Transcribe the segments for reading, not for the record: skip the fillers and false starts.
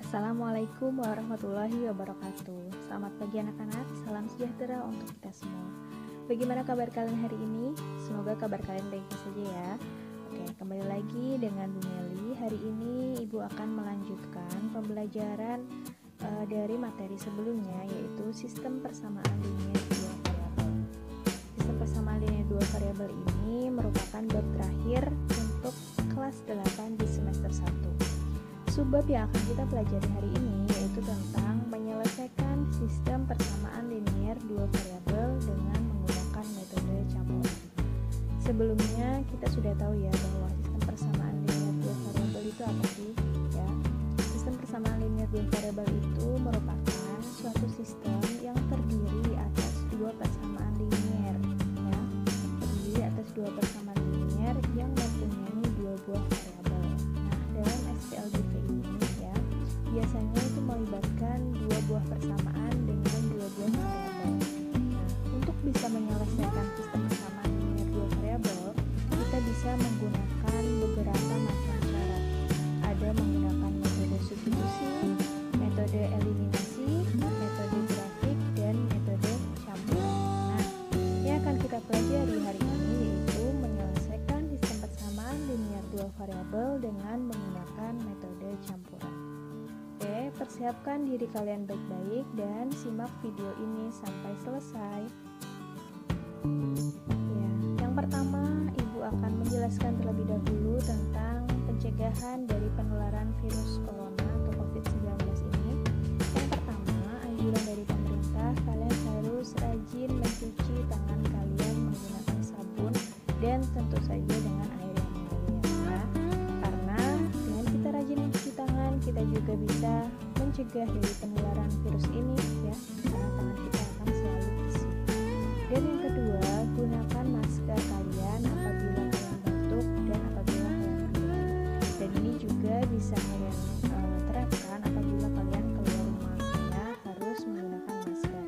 Assalamualaikum warahmatullahi wabarakatuh. Selamat pagi anak-anak, salam sejahtera untuk kita semua. Bagaimana kabar kalian hari ini? Semoga kabar kalian baik-baik saja ya. Oke, kembali lagi dengan Bu Meli. Hari ini Ibu akan melanjutkan pembelajaran dari materi sebelumnya, yaitu sistem persamaan linier dua variabel. Sistem persamaan linier dua variabel ini merupakan bab terakhir untuk kelas 8 di semester 1. Subbab yang akan kita pelajari hari ini yaitu tentang menyelesaikan sistem persamaan linier dua variabel dengan menggunakan metode campuran. Sebelumnya kita sudah tahu ya bahwa sistem persamaan linier dua variabel itu apa sih? Ya, sistem persamaan linier dua variabel itu merupakan suatu sistem yang terdiri atas dua persamaan linier, ya, terdiri atas dua persamaan linier yang mempunyai dua buah variabel. Nah, dalam SPLDV biasanya itu melibatkan dua buah persamaan dengan dua buah variabel. Nah, untuk bisa menyelesaikan sistem persamaan linier dua variabel, kita bisa menggunakan beberapa macam cara. Ada menggunakan metode substitusi, metode eliminasi, metode grafik, dan metode campuran. Nah, yang akan kita pelajari hari ini yaitu menyelesaikan sistem persamaan linier dua variabel dengan menggunakan metode campuran. Oke, persiapkan diri kalian baik-baik dan simak video ini sampai selesai. Ya, yang pertama, Ibu akan menjelaskan terlebih dahulu tentang pencegahan dari penularan virus corona atau COVID-19 ini. Yang pertama, anjuran dari pemerintah, kalian harus rajin mencuci tangan kalian menggunakan sabun dan tentu saja dengan air yang mengalir ya. Karena dengan kita rajin mencuci tangan, kita juga bisa mencegah dari penularan virus ini ya, karena tangan kita akan selalu bersih. Dan yang kedua, gunakan masker kalian apabila kalian batuk dan apabila kalian pilek. Dan ini juga bisa kalian terapkan apabila kalian keluar rumah ya, harus menggunakan masker.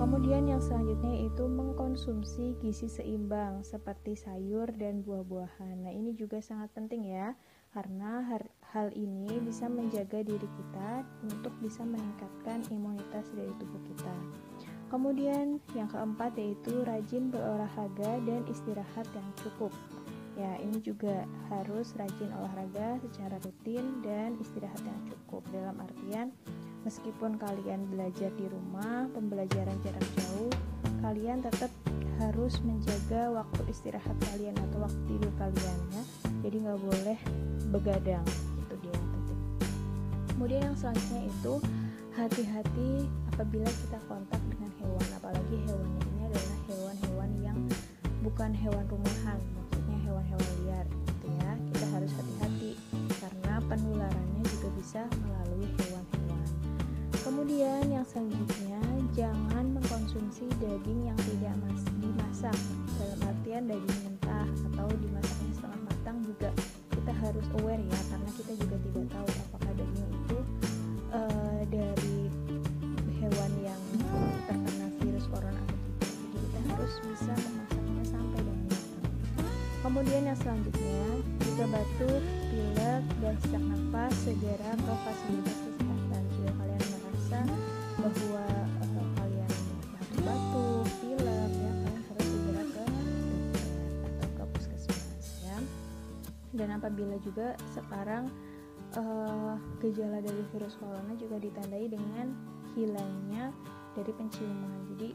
Kemudian yang selanjutnya itu mengkonsumsi gizi seimbang seperti sayur dan buah-buahan. Nah, ini juga sangat penting ya, karena hal ini bisa menjaga diri kita untuk bisa meningkatkan imunitas dari tubuh kita. Kemudian yang keempat yaitu rajin berolahraga dan istirahat yang cukup. Ya, ini juga harus rajin olahraga secara rutin dan istirahat yang cukup. Dalam artian, meskipun kalian belajar di rumah, pembelajaran jarak jauh, kalian tetap harus menjaga waktu istirahat kalian atau waktu tidur kalian ya. Jadi nggak boleh begadang, itu dia yang penting. Kemudian yang selanjutnya itu hati-hati apabila kita kontak dengan hewan, apalagi hewannya ini adalah hewan-hewan yang bukan hewan rumahan, maksudnya hewan-hewan liar gitu ya. Kita harus hati-hati karena penularannya juga bisa melalui hewan-hewan. Kemudian yang selanjutnya, jangan mengkonsumsi daging yang tidak dimasak, dalam artian daging mentah atau dimasaknya setengah matang juga kita harus aware ya, karena kita juga tidak tahu apakah daging itu dari hewan yang terkena virus corona atau tidak. Jadi kita harus bisa memasaknya sampai dengan matang. Kemudian yang selanjutnya, jika batuk, pilek, dan sesak nafas, segera ke fasilitas kesehatan. Jika kalian merasa bahwa kalian batuk, pilek ya, kalian harus segera ke dokter atau ke puskesmas ya. Dan apabila juga sekarang gejala dari virus corona juga ditandai dengan hilangnya dari penciuman. Jadi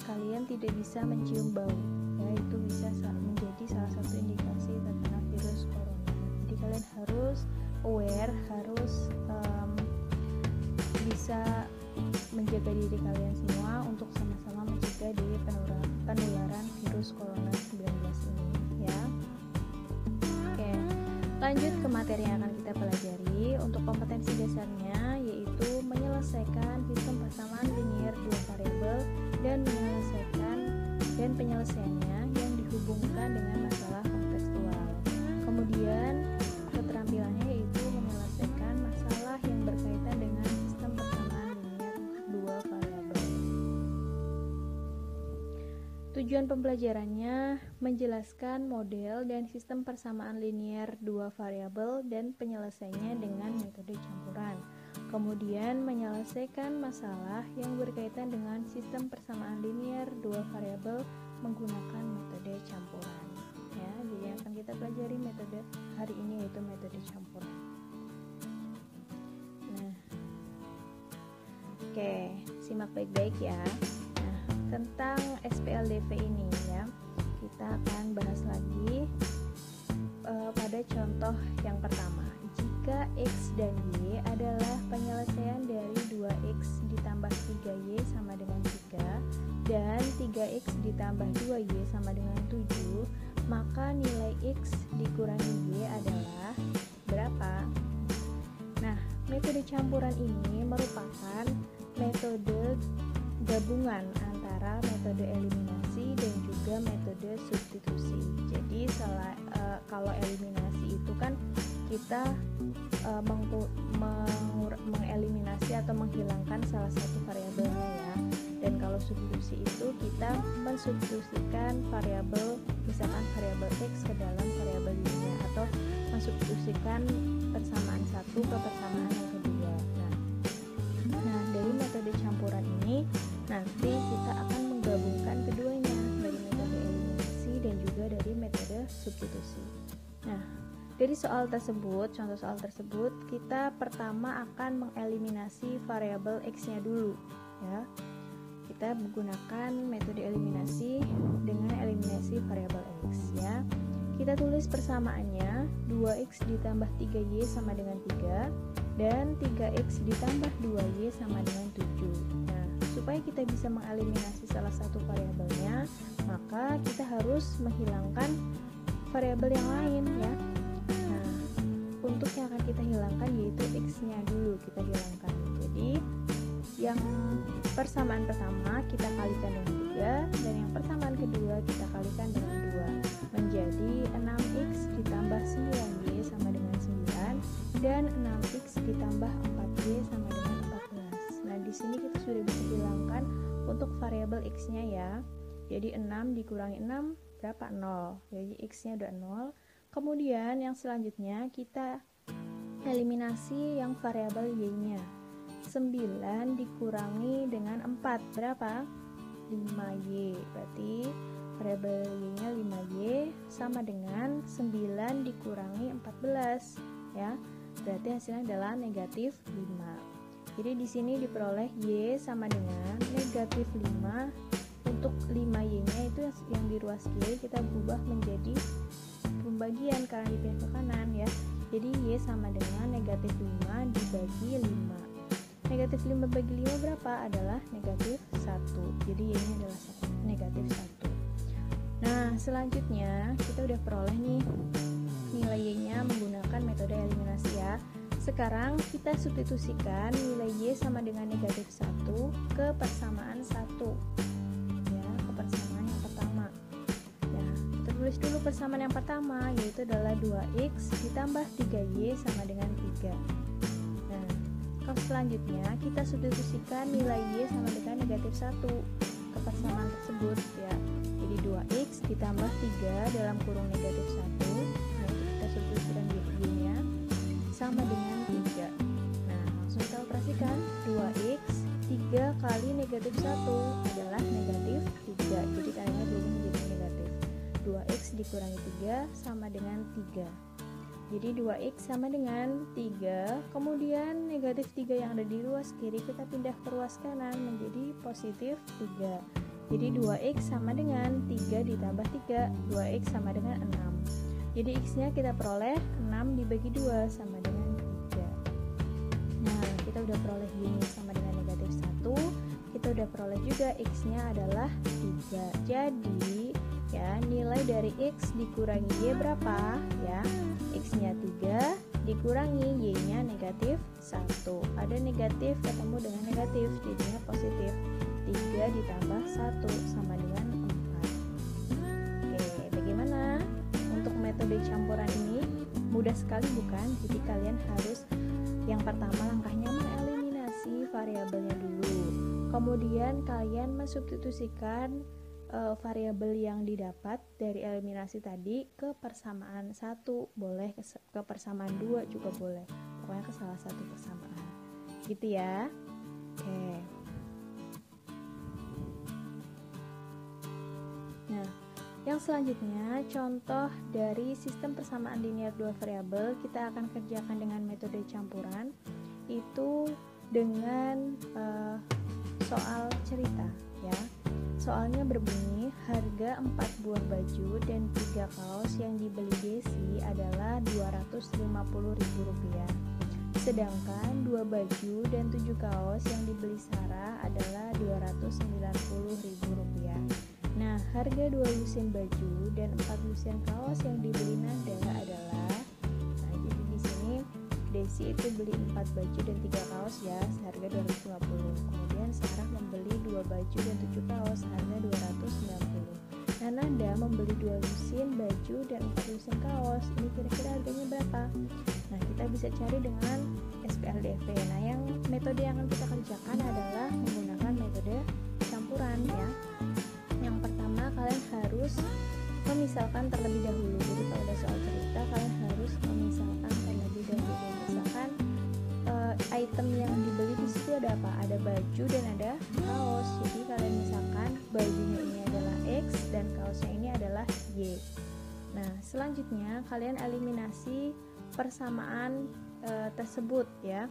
kalian tidak bisa mencium bau ya, itu bisa menjadi salah satu indikasi terkena virus corona. Jadi kalian harus aware, harus bisa menjaga diri kalian semua untuk sama-sama mencegah dari penularan virus corona 19 ini ya. Oke, lanjut ke materi yang akan kita pelajari. Untuk kompetensi dasarnya yaitu menyelesaikan sistem persamaan linier dua variabel dan penyelesaiannya yang dihubungkan dengan masalah kontekstual. Kemudian keterampilannya yaitu menyelesaikan masalah yang berkaitan dengan sistem persamaan linier dua variabel. Tujuan pembelajarannya menjelaskan model dan sistem persamaan linier dua variabel dan penyelesaiannya dengan metode campuran. Kemudian menyelesaikan masalah yang berkaitan dengan sistem persamaan linier dua variabel menggunakan metode campuran. Ya, jadi yang akan kita pelajari metode hari ini yaitu metode campuran. Nah, oke, simak baik-baik ya. Nah, tentang SPLDV ini ya, kita akan bahas lagi pada contoh yang pertama. Jika X dan Y adalah penyelesaian dari 2X ditambah 3Y sama dengan 3 dan 3X ditambah 2Y sama dengan 7, maka nilai X dikurangi Y adalah berapa? Nah, metode campuran ini merupakan metode gabungan antara metode eliminasi dan juga metode substitusi. Jadi kalau eliminasi itu kan kita mengeliminasi atau menghilangkan salah satu variabelnya ya. Dan kalau substitusi itu kita mensubstitusikan variabel, misalkan variabel X ke dalam variabel Y-nya, atau mensubstitusikan persamaan satu ke persamaan yang kedua. Nah, dari metode campuran ini nanti kita akan menggabungkan keduanya, dari metode eliminasi dan juga dari metode substitusi. Nah, dari contoh soal tersebut, kita pertama akan mengeliminasi variabel X-nya dulu ya. Kita menggunakan metode eliminasi dengan eliminasi variabel X ya. Kita tulis persamaannya 2X ditambah 3Y sama dengan 3 dan 3X ditambah 2Y sama dengan 7. Nah, supaya kita bisa mengeliminasi salah satu variabelnya, maka kita harus menghilangkan variabel yang lain ya. Nah, untuk yang akan kita hilangkan yaitu X-nya dulu kita hilangkan. Jadi yang persamaan pertama kita kalikan dengan 3 dan yang persamaan kedua kita kalikan dengan 2, menjadi 6X ditambah 9Y sama dengan 9 dan 6X ditambah 4Y sama dengan 14. Nah, di sini kita sudah bisa hilangkan untuk variabel X-nya ya. Jadi 6 dikurangi 6 berapa? 0. Jadi X-nya udah 0. Kemudian yang selanjutnya kita eliminasi yang variabel Y-nya. 9 dikurangi dengan 4 berapa? 5Y. Berarti variabel Y-nya 5Y sama dengan 9 dikurangi 14 ya. Berarti hasilnya adalah negatif 5. Jadi di sini diperoleh Y sama dengan negatif 5. Untuk 5Y-nya itu yang di ruas kiri kita berubah menjadi pembagian karena dipindah ke kanan ya. Jadi Y sama dengan negatif 5 dibagi 5. Negatif 5 bagi 5 berapa? Adalah negatif 1. Jadi Y-nya adalah negatif 1. Nah, selanjutnya kita udah peroleh nih nilai Y-nya menggunakan metode eliminasi ya. Sekarang kita substitusikan nilai Y sama dengan negatif 1 ke persamaan 1 ya, ke persamaan yang pertama ya. Kita tulis dulu persamaan yang pertama, yaitu adalah 2X ditambah 3Y sama dengan 3. Nah, kalau selanjutnya kita substitusikan nilai Y sama dengan negatif 1 ke persamaan tersebut ya. Jadi 2X ditambah 3 dalam kurung negatif 1. Nah, itu kita substitusikan Y-nya sama dengan 3. Nah, langsung kita operasikan. 2X 3 kali negatif 1 adalah negatif 3. Jadi kalinya berubah menjadi negatif. 2X dikurangi 3 sama dengan 3. Jadi 2X sama dengan 3. Kemudian negatif 3 yang ada di ruas kiri kita pindah ke ruas kanan menjadi positif 3. Jadi 2X sama dengan 3 ditambah 3. 2X sama dengan 6. Jadi X-nya kita peroleh 6 dibagi 2 sama dengan 3. Nah, kita udah peroleh Y-nya sama dengan negatif 1. Kita udah peroleh juga X-nya adalah 3. Jadi ya, nilai dari X dikurangi Y berapa? Ya, X-nya 3 dikurangi Y-nya negatif 1. Ada negatif ketemu dengan negatif, jadinya positif. 3 ditambah 1 sama dengan 4. Oke, bagaimana? Untuk metode campuran ini mudah sekali bukan? Jadi kalian harus yang pertama langkahnya mengeliminasi variabelnya dulu. Kemudian kalian mensubstitusikan variabel yang didapat dari eliminasi tadi ke persamaan 1 boleh, ke persamaan 2 juga boleh, pokoknya ke salah satu persamaan gitu ya. Oke. Nah, yang selanjutnya contoh dari sistem persamaan linear dua variabel kita akan kerjakan dengan metode campuran, itu dengan soal cerita ya. Soalnya berbunyi harga 4 buah baju dan 3 kaos yang dibeli Desi adalah Rp250.000. Sedangkan 2 baju dan 7 kaos yang dibeli Sarah adalah Rp290.000. Nah, harga 2 lusin baju dan 4 lusin kaos yang dibeli Nada adalah, nah jadi di sini Desi itu beli 4 baju dan 3 kaos ya, seharga 250. Kemudian Sarah membeli 2 baju dan 7 kaos harga 290. Nah, Nada membeli 2 lusin baju dan 4 lusin kaos. Ini kira-kira harganya berapa? Nah, kita bisa cari dengan SPLDV. Nah, yang metode yang akan kita kerjakan adalah menggunakan metode campuran ya. Yang pertama, kalian harus memisalkan terlebih dahulu. Jadi kalau ada soal cerita, kalian harus memisalkan terlebih dahulu. Misalkan item yang dibeli di situ ada apa? Ada baju dan ada kaos. Jadi kalian misalkan bajunya ini adalah X dan kaosnya ini adalah Y. Nah, selanjutnya kalian eliminasi persamaan tersebut ya.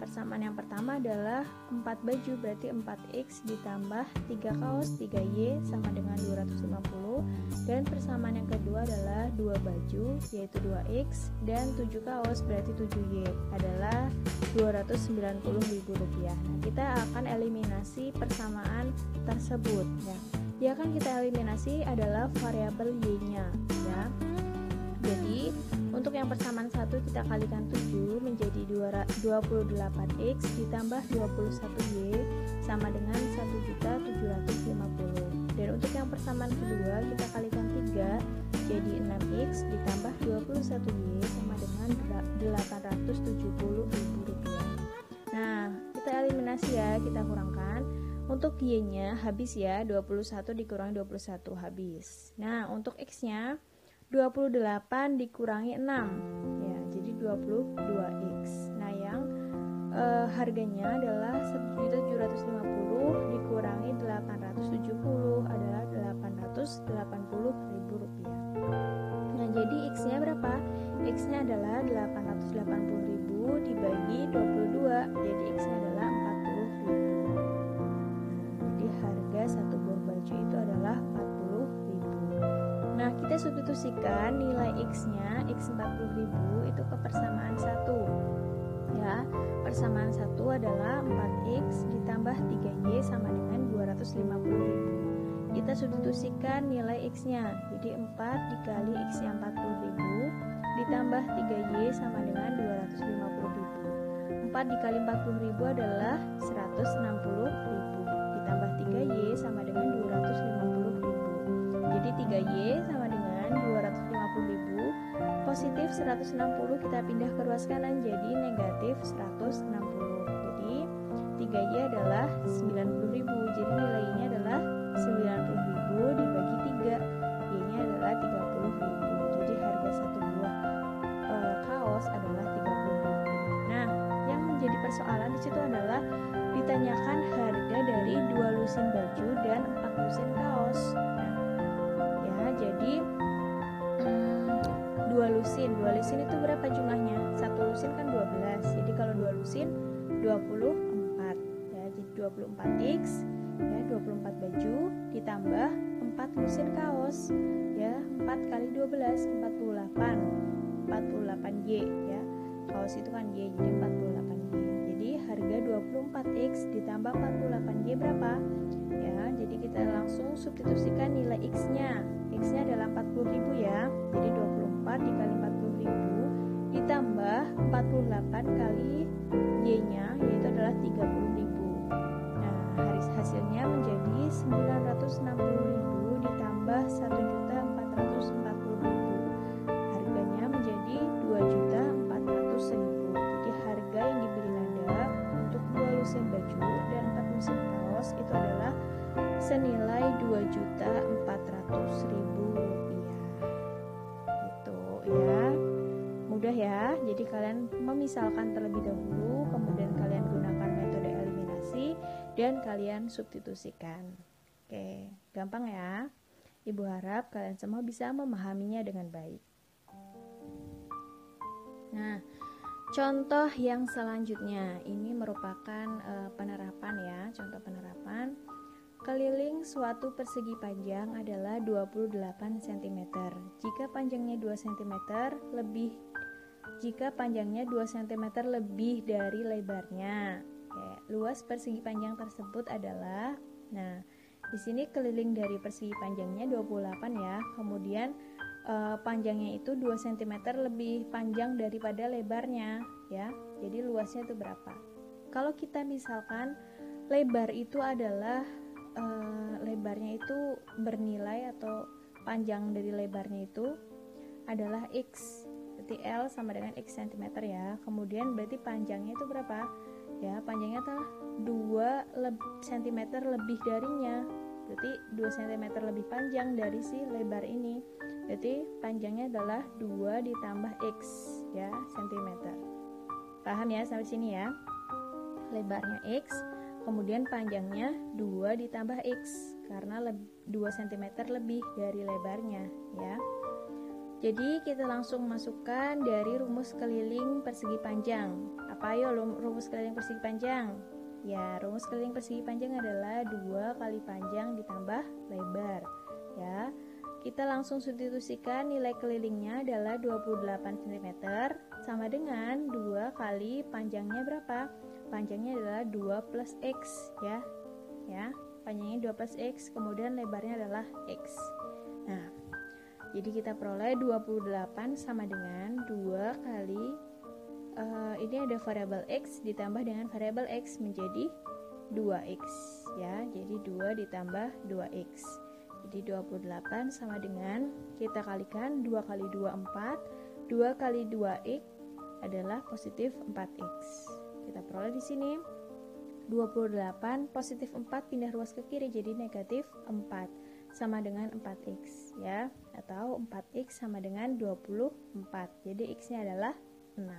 Persamaan yang pertama adalah 4 baju, berarti 4X ditambah 3 kaos 3Y sama dengan 250. Dan persamaan yang kedua adalah 2 baju, yaitu 2X, dan 7 kaos berarti 7Y adalah Rp290.000. Nah, kita akan eliminasi persamaan tersebut ya. Yang akan kita eliminasi adalah variabel Y-nya ya. Jadi untuk yang persamaan 1 kita kalikan 7 menjadi 28X ditambah 21Y sama dengan 1.750. Dan untuk yang persamaan kedua kita kalikan 3 jadi 6X ditambah 21Y sama dengan Rp870.000. Nah, kita eliminasi ya, kita kurangkan. Untuk Y-nya habis ya, 21 dikurangi 21 habis. Nah, untuk X-nya 28 dikurangi 6 ya, jadi 22X. Nah, yang harganya adalah 1.750 dikurangi 870 adalah Rp880.000. Nah, jadi X-nya berapa? X-nya adalah 880.000 dibagi 22, jadi X-nya adalah 40.000. Jadi harga satu buah baju itu adalah 40.000. Nah, kita substitusikan nilai X-nya, X 40.000 itu ke persamaan 1 ya. Persamaan 1 adalah 4X ditambah 3Y sama dengan 250.000. Kita substitusikan nilai X-nya, jadi 4 dikali X yang 40.000 ditambah 3Y sama dengan 250.000. 4 dikali 40.000 adalah 160.000 ditambah 3Y sama dengan 250.000. Jadi 3Y sama dengan 250.000, positif 160 kita pindah ke ruas kanan jadi negatif 160. Jadi 3Y adalah 90.000, jadi nilainya adalah 90.000 dibagi 3, Y-nya adalah 30.000. Jadi harga satu buah kaos adalah 30.000. Nah, yang menjadi persoalan di situ adalah ditanyakan harga dari 2 lusin baju dan 4 lusin kaos. Jadi 2 lusin itu berapa jumlahnya? 1 lusin kan 12. Jadi kalau 2 lusin 24 ya. Jadi 24X ya, 24 baju ditambah 4 lusin kaos ya. 4 kali 12 48Y ya. Kaos itu kan Y, jadi 48Y. Jadi harga 24X ditambah 48Y berapa? Ya, jadi kita langsung substitusikan nilai X-nya. X-nya adalah 40.000 ya. Jadi 24 dikali 40.000 ditambah 48 kali Y-nya, yaitu adalah 30.000. Nah, hasilnya menjadi 960.000 ditambah 1.440.000. Harganya menjadi 2.400.000. Jadi harga yang dibeli Nada untuk 2 lusin baju dan 4 lusin kaos itu adalah senilai 2.400.000. misalkan terlebih dahulu, kemudian kalian gunakan metode eliminasi dan kalian substitusikan. Oke, gampang ya. Ibu harap kalian semua bisa memahaminya dengan baik. Nah, contoh yang selanjutnya ini merupakan penerapan ya, contoh penerapan. Keliling suatu persegi panjang adalah 28 cm. Jika panjangnya 2 cm lebih dari lebarnya. Luas persegi panjang tersebut adalah, nah, di sini keliling dari persegi panjangnya 28 ya. Kemudian panjangnya itu 2 cm lebih panjang daripada lebarnya ya. Jadi luasnya itu berapa? Kalau kita misalkan lebar itu adalah lebarnya itu bernilai atau panjang dari lebarnya itu adalah X, berarti L sama dengan X cm ya. Kemudian berarti panjangnya itu berapa? Ya, panjangnya adalah 2 cm lebih darinya, berarti 2 cm lebih panjang dari si lebar ini. Berarti panjangnya adalah 2 ditambah X ya, cm. Paham ya sampai sini ya? Lebarnya X, kemudian panjangnya 2 ditambah X karena 2 cm lebih dari lebarnya ya. Jadi kita langsung masukkan dari rumus keliling persegi panjang. Apa ayo rumus keliling persegi panjang? Ya, rumus keliling persegi panjang adalah 2 kali panjang ditambah lebar ya. Kita langsung substitusikan nilai kelilingnya adalah 28 cm sama dengan 2 kali panjangnya berapa? Panjangnya adalah 2 plus X ya. Ya, panjangnya 2 plus X, kemudian lebarnya adalah X. Nah, jadi kita peroleh 28 sama dengan 2 kali ini ada variabel X ditambah dengan variabel X menjadi 2X ya. Jadi 2 ditambah 2X. Jadi 28 sama dengan, kita kalikan 2 kali 2 4, 2 kali 2X adalah positif 4X. Kita peroleh di sini 28 positif 4 pindah ruas ke kiri jadi negatif 4 sama dengan 4X ya, atau 4X sama dengan 24. Jadi X-nya adalah 6.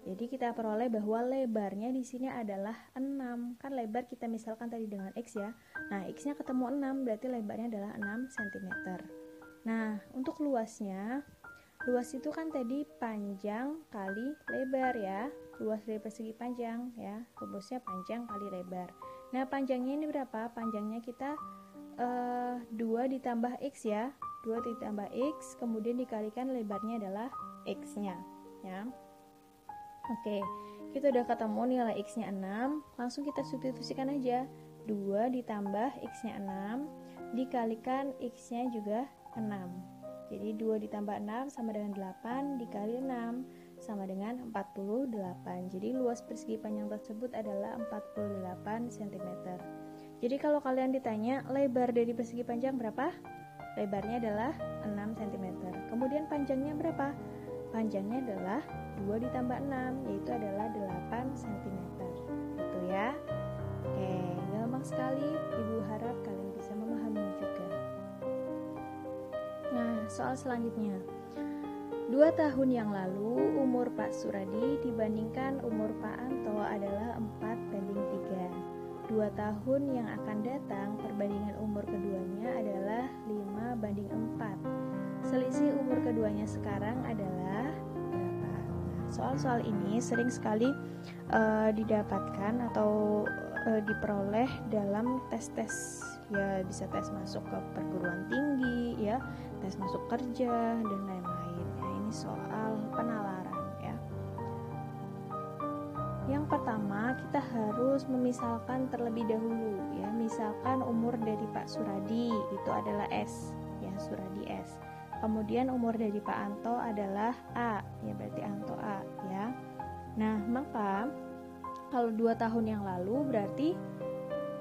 Jadi kita peroleh bahwa lebarnya di sini adalah 6. Kan lebar kita misalkan tadi dengan X ya. Nah, X-nya ketemu 6, berarti lebarnya adalah 6 cm. Nah, untuk luasnya, luas itu kan tadi panjang kali lebar ya. Luas dari persegi panjang ya, rumusnya panjang kali lebar. Nah, panjangnya ini berapa? Panjangnya kita 2 ditambah X ya. 2 ditambah X, kemudian dikalikan lebarnya adalah X-nya ya. Oke, kita udah ketemu nilai X-nya 6, langsung kita substitusikan aja. 2 ditambah X-nya 6 dikalikan X-nya juga 6. Jadi 2 ditambah 6 sama dengan 8 dikali 6 sama dengan 48. Jadi luas persegi panjang tersebut adalah 48 cm. Jadi kalau kalian ditanya lebar dari persegi panjang berapa? Lebarnya adalah 6 cm. Kemudian panjangnya berapa? Panjangnya adalah 2 ditambah 6, yaitu adalah 8 cm. Gitu ya. Oke, gampang sekali. Ibu harap kalian bisa memahami juga. Nah, soal selanjutnya. 2 tahun yang lalu, umur Pak Suradi dibandingkan umur Pak Anto adalah 4:3. 2 tahun yang akan datang, perbandingan umur keduanya adalah 5:4. Selisih umur keduanya sekarang adalah berapa? Nah, soal-soal ini sering sekali didapatkan atau diperoleh dalam tes-tes ya, bisa tes masuk ke perguruan tinggi ya, tes masuk kerja dan lain-lain ya. Ini soal penalaran ya. Yang pertama, kita harus memisalkan terlebih dahulu ya. Misalkan umur dari Pak Suradi itu adalah S ya, Suradi S. Kemudian umur dari Pak Anto adalah A, ya berarti Anto A ya. Nah, maka kalau 2 tahun yang lalu berarti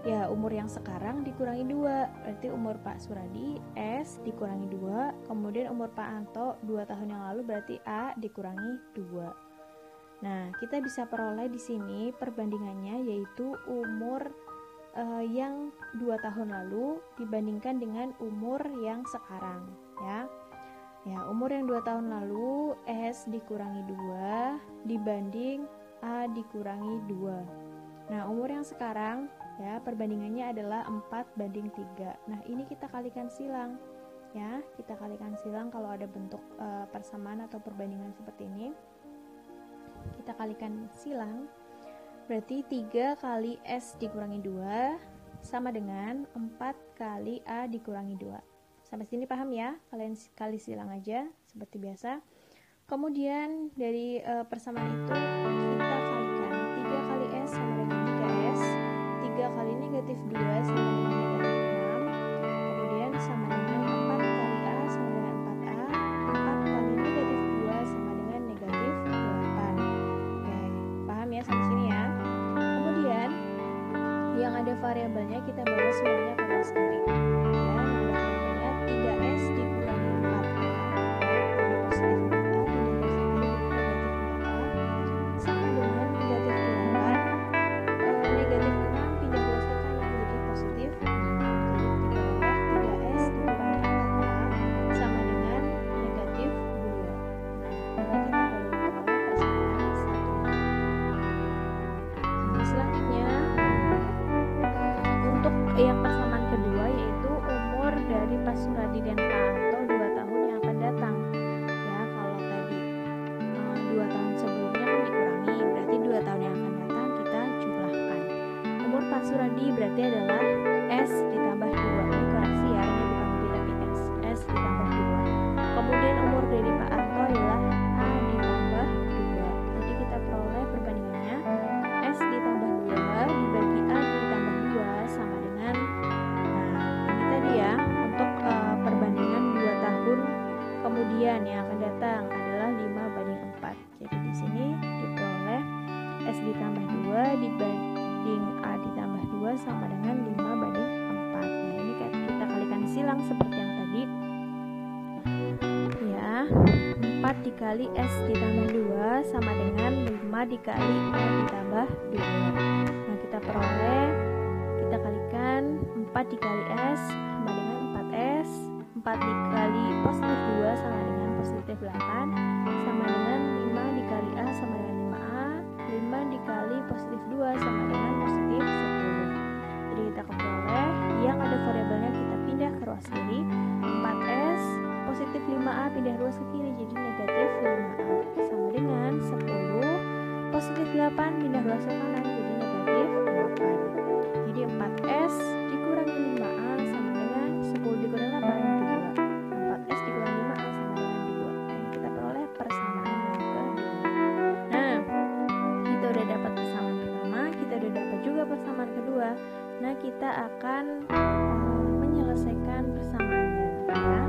ya umur yang sekarang dikurangi 2, berarti umur Pak Suradi S dikurangi 2, kemudian umur Pak Anto 2 tahun yang lalu berarti A dikurangi 2. Nah, kita bisa peroleh di sini perbandingannya yaitu umur yang 2 tahun lalu dibandingkan dengan umur yang sekarang ya. Ya, umur yang 2 tahun lalu S dikurangi 2 dibanding A dikurangi 2. Nah, umur yang sekarang ya perbandingannya adalah 4:3. Nah, ini kita kalikan silang. Ya, kita kalikan silang kalau ada bentuk persamaan atau perbandingan seperti ini. Kita kalikan silang. Berarti 3 kali S dikurangi 2 sama dengan 4 kali A dikurangi 2. Sampai sini paham ya? Kalian kali silang aja seperti biasa. Kemudian dari persamaan itu kita kalikan 3 kali S sama dengan 3S, 3 kali negatif 2 sama dengan negatif 6, kemudian sama dengan 4 kali A sama dengan 4A, 4 kali negatif 2 sama dengan negatif 8. Oke, paham ya sampai sini ya? Kemudian yang ada variabelnya kita bawa semuanya ke kelas kiri. Ya, yang ada variabelnya 3S dikurangi 4A. Ini positif 4A pindah ke sini negatif 4A sama dengan negatif 8. Negatif 6 pindah ke kanan jadi positif 6. Jadi kita ubah 3S dikurangi 4A sama dengan negatif 2. Nah, kita baru peroleh persamaan 1. Selanjutnya untuk yang persamaan kedua yaitu umur dari Pak Suradi dan Pak Anto 2 tahun yang akan datang. Ya, kalau tadi 2 tahun sebelumnya kan dikurangi, berarti 2 tahun yang akan datang kita jumlahkan. Umur Pak Suradi berarti adalah S ditambah 2. Ini koreksi ya, ini bukan lebih tapi S ditambah 2. Kemudian umur dari Pak Anto adalah A ditambah 2. Jadi kita peroleh perbandingannya S ditambah 2 dibagi A ditambah 2 sama dengan, nah ini tadi ya untuk perbandingan 2 tahun kemudian yang akan datang adalah 5:4. Jadi di sini diperoleh S ditambah 2 dibanding A ditambah 2 sama dengan 5:4. Nah, ini kita kalikan silang seperti yang tadi. Ya, 4 dikali S ditambah 2 sama dengan 5 dikali A ditambah 2. Nah, kita peroleh, kita kalikan 4 dikali S sama dengan 4S, 4 dikali positif 2 sama dengan positif 8, sama dengan 5 dikali A sama dengan 5A, 5 dikali positif 2 sama dengan positif 10. Jadi kita peroleh, yang ada variabelnya kita pindah ke ruas kiri, 4S positif 5A pindah ruas ke kiri jadi negatif 5A sama dengan 10, positif 8 pindah ruas ke kanan jadi negatif 8. Jadi 4S dikurangi 5A sama dengan 10 dikurangi 8, 2. 4S dikurangi 5A sama dengan 2. Nah, ini kita peroleh persamaan yang kedua. Nah, kita udah dapat persamaan pertama, kita udah dapat juga persamaan kedua. Nah, kita akan menyelesaikan persamaannya ya.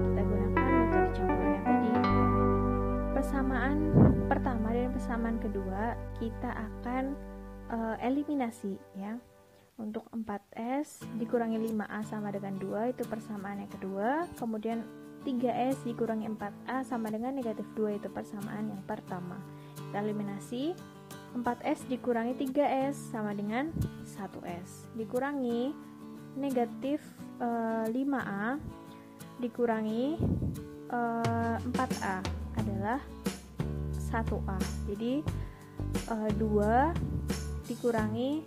Kita gunakan metode campuran yang tadi. Persamaan pertama dan persamaan kedua kita akan eliminasi ya. Untuk 4S dikurangi 5A sama dengan 2 itu persamaan yang kedua. Kemudian 3S dikurangi 4A sama dengan negatif 2 itu persamaan yang pertama. Kita eliminasi, 4S dikurangi 3S sama dengan 1S. Dikurangi negatif 5A dikurangi 4A adalah 1A. Jadi 2 dikurangi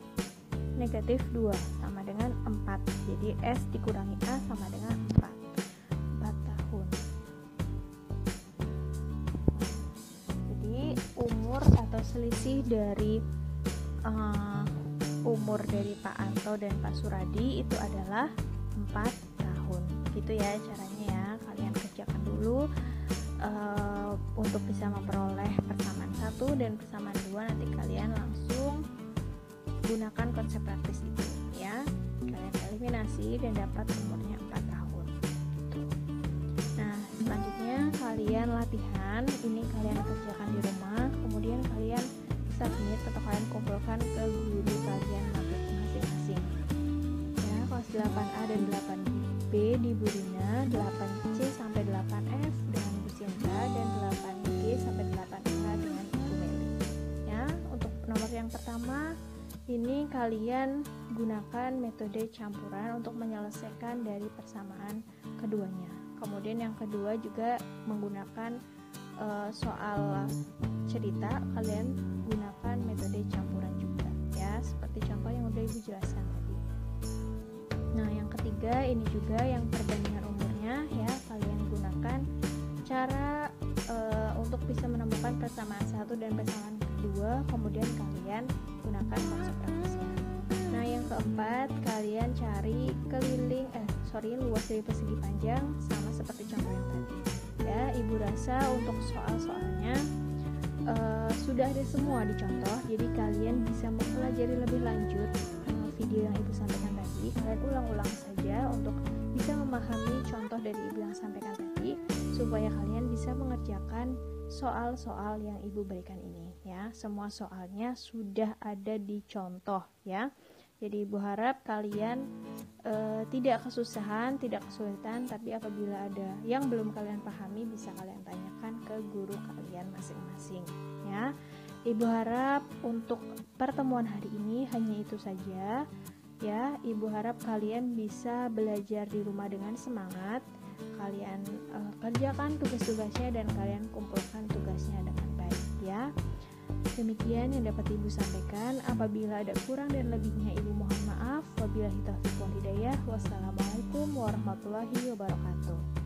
negatif 2 sama dengan 4. Jadi S dikurangi A sama dengan 4 tahun. Jadi umur atau selisih dari umur dari Pak Anto dan Pak Suradi itu adalah 4 tahun. Gitu ya caranya ya. Kalian kerjakan dulu untuk bisa memperoleh persamaan 1 dan persamaan 2. Nanti kalian langsung gunakan konsep praktis itu ya. Kalian eliminasi dan dapat umurnya 4 tahun gitu. Nah, selanjutnya kalian latihan. Ini kalian kerjakan di rumah. Kemudian kalian submit atau kalian kumpulkan ke guru kalian masing-masing ya. Kelas 8A dan 8B di Bu Rina, 8C sampai 8F dengan Bu Sinta, dan 8G sampai 8H dengan Bu Meli ya. Untuk nomor yang pertama ini kalian gunakan metode campuran untuk menyelesaikan dari persamaan keduanya. Kemudian yang kedua juga menggunakan soal cerita, kalian gunakan metode campuran juga ya, seperti contoh yang udah Ibu jelaskan tadi. Nah, yang ketiga ini juga yang perbandingan umurnya ya, kalian gunakan cara untuk bisa menemukan persamaan satu dan persamaan kedua, kemudian kalian gunakan maksud praktisnya. Nah, yang keempat, kalian cari luas dari persegi panjang sama seperti contoh yang tadi. Ya, Ibu rasa untuk soal-soalnya sudah ada semua di contoh, jadi kalian bisa mempelajari lebih lanjut video yang Ibu sampaikan tadi. Kalian ulang-ulang saja untuk bisa memahami contoh dari Ibu yang sampaikan tadi, supaya kalian bisa mengerjakan soal-soal yang Ibu berikan ini ya. Semua soalnya sudah ada di contoh ya. Jadi Ibu harap kalian tidak kesusahan, tidak kesulitan, tapi apabila ada yang belum kalian pahami bisa kalian tanyakan ke guru kalian masing-masing ya. Ibu harap untuk pertemuan hari ini hanya itu saja ya. Ibu harap kalian bisa belajar di rumah dengan semangat. Kalian kerjakan tugas-tugasnya dan kalian kumpulkan tugasnya dengan baik ya. Demikian yang dapat Ibu sampaikan. Apabila ada kurang dan lebihnya Ibu mohon maaf. Wabillahi taufiq wal hidayah. Wassalamualaikum warahmatullahi wabarakatuh.